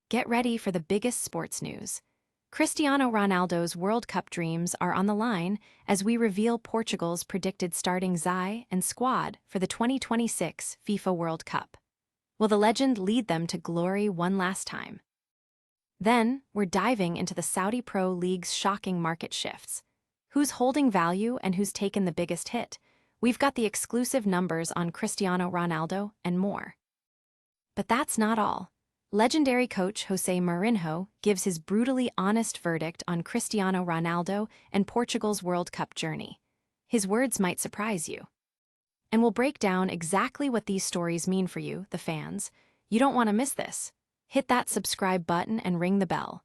Get ready for the biggest sports news. Cristiano Ronaldo's World Cup dreams are on the line as we reveal Portugal's predicted starting Zai and squad for the 2026 FIFA World Cup. Will the legend lead them to glory one last time? Then, we're diving into the Saudi Pro League's shocking market shifts. Who's holding value and who's taken the biggest hit? We've got the exclusive numbers on Cristiano Ronaldo and more. But that's not all. Legendary coach Jose Mourinho gives his brutally honest verdict on Cristiano Ronaldo and Portugal's World Cup journey. His words might surprise you. And we'll break down exactly what these stories mean for you, the fans. You don't want to miss this. Hit that subscribe button and ring the bell.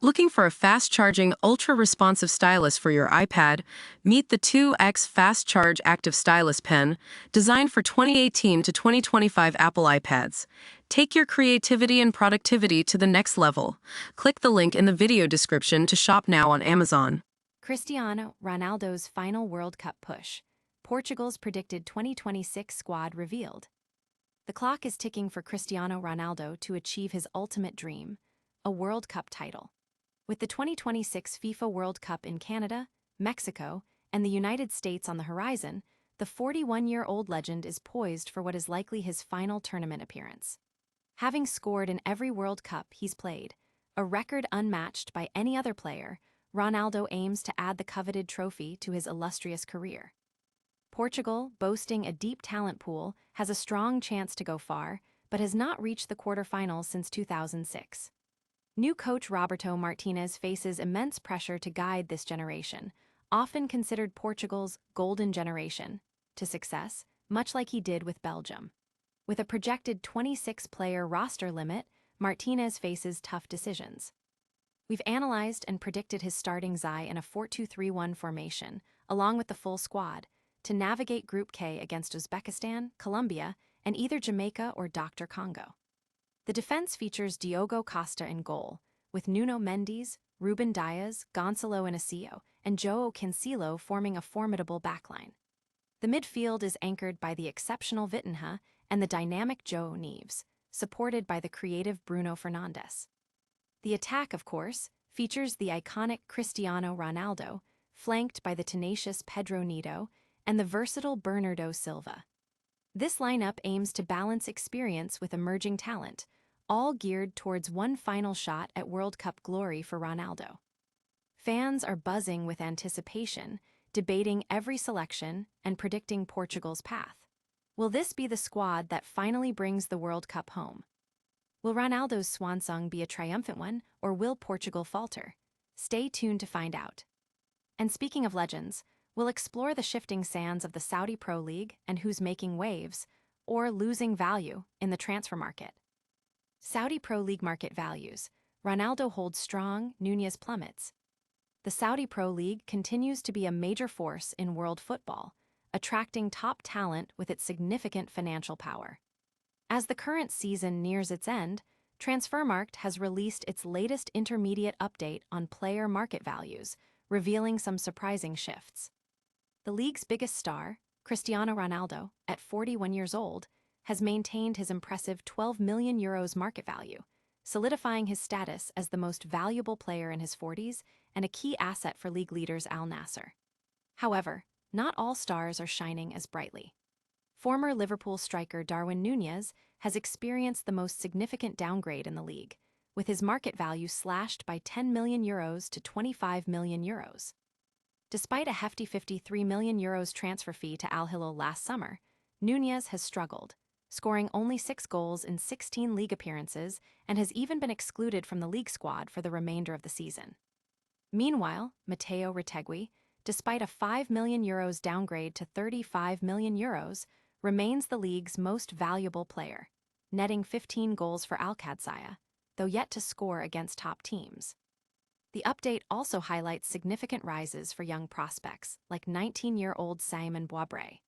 Looking for a fast-charging, ultra-responsive stylus for your iPad? Meet the 2X Fast Charge Active Stylus Pen, designed for 2018 to 2025 Apple iPads. Take your creativity and productivity to the next level. Click the link in the video description to shop now on Amazon. Cristiano Ronaldo's final World Cup push. Portugal's predicted 2026 squad revealed. The clock is ticking for Cristiano Ronaldo to achieve his ultimate dream, a World Cup title. With the 2026 FIFA World Cup in Canada, Mexico, and the United States on the horizon, the 41-year-old legend is poised for what is likely his final tournament appearance. Having scored in every World Cup he's played, a record unmatched by any other player, Ronaldo aims to add the coveted trophy to his illustrious career. Portugal, boasting a deep talent pool, has a strong chance to go far, but has not reached the quarterfinals since 2006. New coach Roberto Martinez faces immense pressure to guide this generation, often considered Portugal's golden generation, to success, much like he did with Belgium. With a projected 26-player roster limit, Martinez faces tough decisions. We've analyzed and predicted his starting Zai in a 4-2-3-1 formation, along with the full squad, to navigate Group K against Uzbekistan, Colombia, and either Jamaica or Dr. Congo. The defense features Diogo Costa in goal, with Nuno Mendes, Ruben Dias, Gonçalo Inácio, and João Cancelo forming a formidable backline. The midfield is anchored by the exceptional Vitinha and the dynamic João Neves, supported by the creative Bruno Fernandes. The attack, of course, features the iconic Cristiano Ronaldo, flanked by the tenacious Pedro Neto and the versatile Bernardo Silva. This lineup aims to balance experience with emerging talent, all geared towards one final shot at World Cup glory for Ronaldo. Fans are buzzing with anticipation, debating every selection and predicting Portugal's path. Will this be the squad that finally brings the World Cup home? Will Ronaldo's swan song be a triumphant one, or will Portugal falter? Stay tuned to find out. And speaking of legends, we'll explore the shifting sands of the Saudi Pro League and who's making waves, or losing value, in the transfer market. Saudi Pro League market values. Ronaldo holds strong, Núñez plummets. The Saudi Pro League continues to be a major force in world football, attracting top talent with its significant financial power. As the current season nears its end, Transfermarkt has released its latest intermediate update on player market values, revealing some surprising shifts. The league's biggest star, Cristiano Ronaldo, at 41 years old, has maintained his impressive €12 million market value, solidifying his status as the most valuable player in his 40s and a key asset for league leaders Al Nassr. However, not all stars are shining as brightly. Former Liverpool striker Darwin Núñez has experienced the most significant downgrade in the league, with his market value slashed by €10 million to €25 million. Despite a hefty €53 million transfer fee to Al Hilal last summer, Núñez has struggled, scoring only 6 goals in 16 league appearances and has even been excluded from the league squad for the remainder of the season. Meanwhile, Matteo Retegui, despite a €5 million downgrade to €35 million, remains the league's most valuable player, netting 15 goals for Al-Qadsiya, though yet to score against top teams. The update also highlights significant rises for young prospects like 19-year-old Simon Boisbré,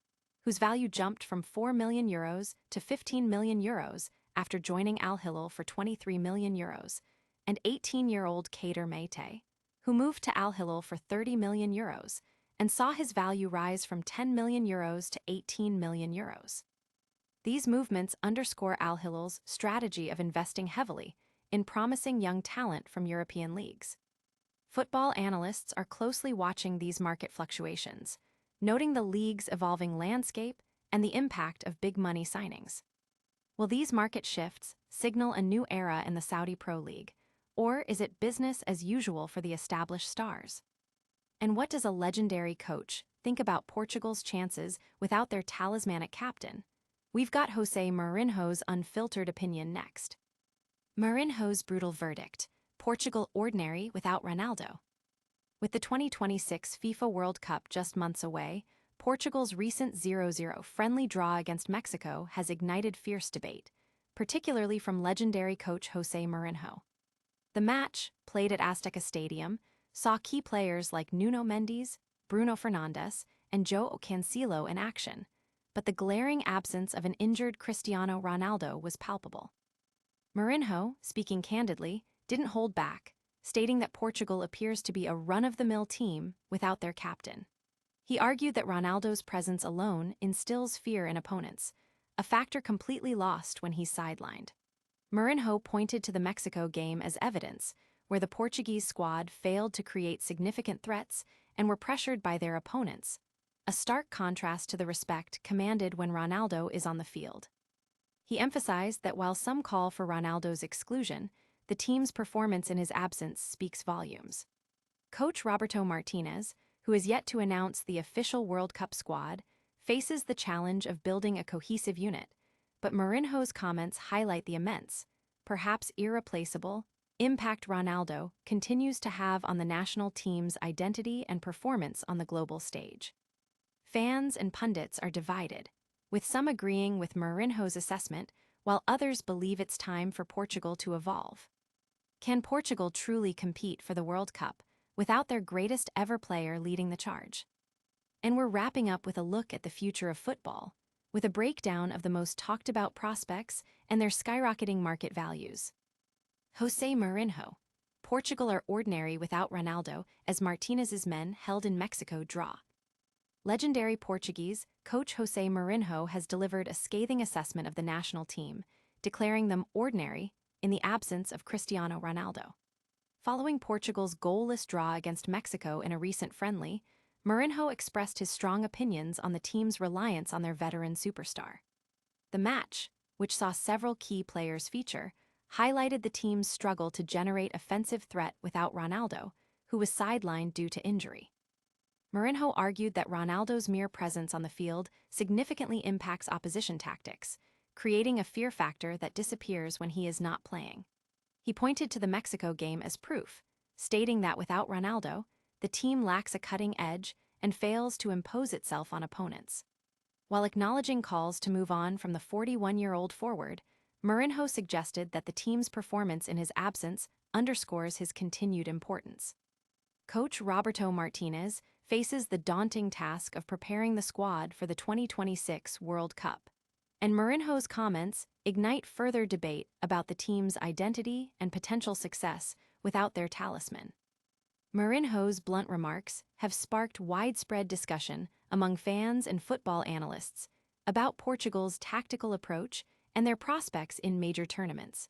whose value jumped from €4 million to €15 million after joining Al Hilal for €23 million, and 18-year-old Kader Meite, who moved to Al Hilal for €30 million and saw his value rise from €10 million to €18 million. These movements underscore Al Hilal's strategy of investing heavily in promising young talent from European leagues. Football analysts are closely watching these market fluctuations, noting the league's evolving landscape and the impact of big money signings. Will these market shifts signal a new era in the Saudi Pro League, or is it business as usual for the established stars? And what does a legendary coach think about Portugal's chances without their talismanic captain? We've got Jose Mourinho's unfiltered opinion next. Mourinho's brutal verdict: Portugal ordinary without Ronaldo. With the 2026 FIFA World Cup just months away, Portugal's recent 0-0 friendly draw against Mexico has ignited fierce debate, particularly from legendary coach Jose Mourinho. The match, played at Azteca Stadium, saw key players like Nuno Mendes, Bruno Fernandes, and João Cancelo in action, but the glaring absence of an injured Cristiano Ronaldo was palpable. Mourinho, speaking candidly, didn't hold back, stating that Portugal appears to be a run-of-the-mill team without their captain. He argued that Ronaldo's presence alone instills fear in opponents, a factor completely lost when he's sidelined. Mourinho pointed to the Mexico game as evidence, where the Portuguese squad failed to create significant threats and were pressured by their opponents, a stark contrast to the respect commanded when Ronaldo is on the field. He emphasized that while some call for Ronaldo's exclusion, the team's performance in his absence speaks volumes. Coach Roberto Martinez, who is yet to announce the official World Cup squad, faces the challenge of building a cohesive unit, but Mourinho's comments highlight the immense, perhaps irreplaceable, impact Ronaldo continues to have on the national team's identity and performance on the global stage. Fans and pundits are divided, with some agreeing with Mourinho's assessment, while others believe it's time for Portugal to evolve. Can Portugal truly compete for the World Cup without their greatest ever player leading the charge? And we're wrapping up with a look at the future of football, with a breakdown of the most talked about prospects and their skyrocketing market values. Jose Mourinho: Portugal are ordinary without Ronaldo as Martinez's men held in Mexico draw. Legendary Portuguese coach Jose Mourinho has delivered a scathing assessment of the national team, declaring them ordinary in the absence of Cristiano Ronaldo. Following Portugal's goalless draw against Mexico in a recent friendly, Mourinho expressed his strong opinions on the team's reliance on their veteran superstar. The match, which saw several key players feature, highlighted the team's struggle to generate offensive threat without Ronaldo, who was sidelined due to injury. Mourinho argued that Ronaldo's mere presence on the field significantly impacts opposition tactics, creating a fear factor that disappears when he is not playing. He pointed to the Mexico game as proof, stating that without Ronaldo, the team lacks a cutting edge and fails to impose itself on opponents. While acknowledging calls to move on from the 41-year-old forward, Mourinho suggested that the team's performance in his absence underscores his continued importance. Coach Roberto Martinez faces the daunting task of preparing the squad for the 2026 World Cup, and Mourinho's comments ignite further debate about the team's identity and potential success without their talisman. Mourinho's blunt remarks have sparked widespread discussion among fans and football analysts about Portugal's tactical approach and their prospects in major tournaments.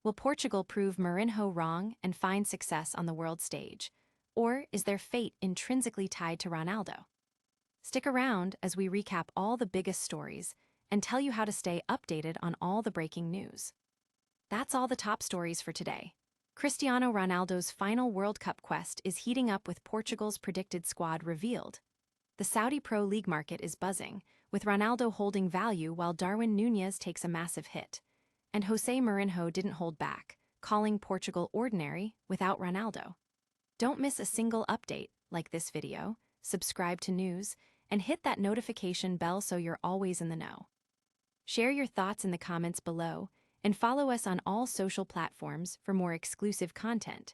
Will Portugal prove Mourinho wrong and find success on the world stage, or is their fate intrinsically tied to Ronaldo? Stick around as we recap all the biggest stories and tell you how to stay updated on all the breaking news. That's all the top stories for today. Cristiano Ronaldo's final World Cup quest is heating up with Portugal's predicted squad revealed. The Saudi Pro League market is buzzing, with Ronaldo holding value while Darwin Núñez takes a massive hit. And Jose Mourinho didn't hold back, calling Portugal ordinary without Ronaldo. Don't miss a single update, like this video, subscribe to news, and hit that notification bell so you're always in the know. Share your thoughts in the comments below, and follow us on all social platforms for more exclusive content.